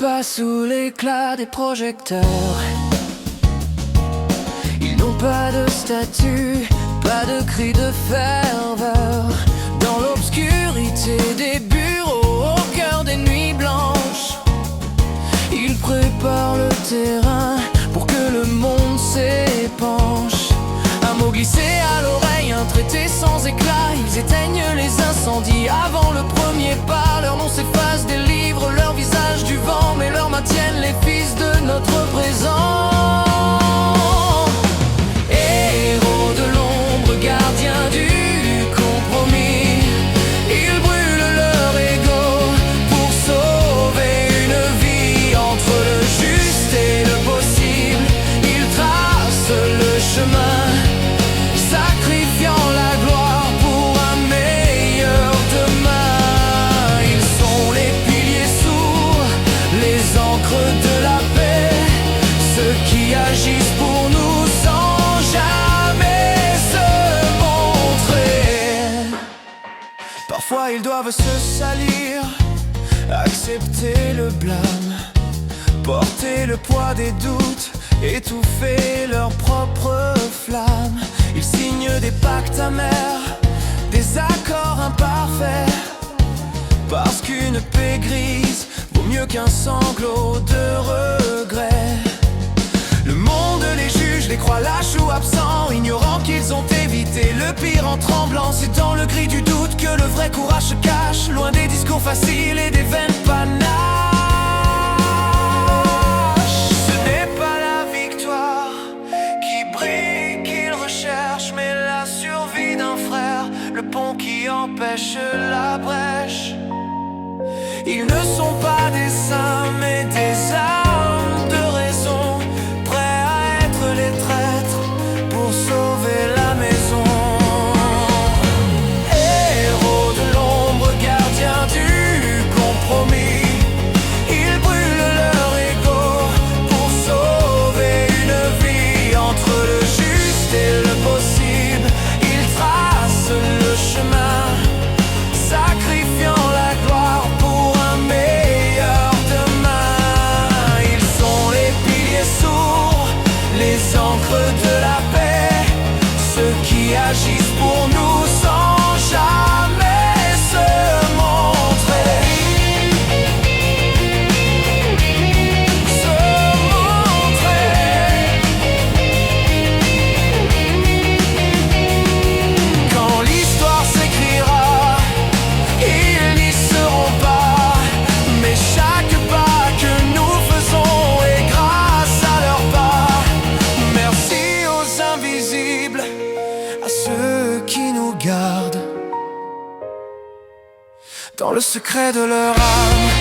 pas sous l'éclat des projecteurs. Ils n'ont pas de statut, pas de cri de ferveur. Dans l'obscurité des bureaux, au cœur des nuits blanches, ils préparent le terrain pour que le monde s'épanche. Un mot glissé à l'oreille, un traité sans éclat. Ils éteignent les incendies avant le premier pas. Leur nom s'efface des livres, leur visage du vent, mais leur maintiennent les fils de notre présent. Héros de l'ombre, gardiens du compromis, ils brûlent leur ego pour sauver une vie. Entre le juste et le possible, ils tracent le chemin, sacrifiant la gloire pour un meilleur demain. Ils sont les piliers sourds, les ancres de la paix, ceux qui agissent pour nous sans jamais se montrer. Parfois ils doivent se salir, accepter le blâme, porter le poids des doutes, étouffer leur propre flamme. Ils signent des pactes amers, des accords imparfaits, parce qu'une paix grise vaut mieux qu'un sanglot de regret. Le monde les juge, les croit lâches ou absents, ignorant qu'ils ont évité le pire en tremblant. C'est dans le gris du doute que le vrai courage se cache, loin des discours faciles et des vaines panaches. Ce n'est pas la victoire qui brille qu'ils recherchent, mais la survie d'un frère, le pont qui empêche la brèche. Ils ne sont pas des saints, mais des âmes de raison, prêts à être les traîtres pour sauver la maison. Héros de l'ombre, gardiens du compromis, ils brûlent leur ego pour sauver une vie. Entre le juste et le possible, ils tracent le chemin, sacrifiant la gloire pour un meilleur demain. Ils sont les piliers sourds, les ancres de la paix, ceux qui agissent pour nous sans jamais se montrer. Se montrer. Quand l'histoire s'écrira, ils n'y seront pas, mais chaque pas que nous faisons est grâce à leur pas. Merci aux invisibles, à ceux qui nous gardent dans le secret de leur âme.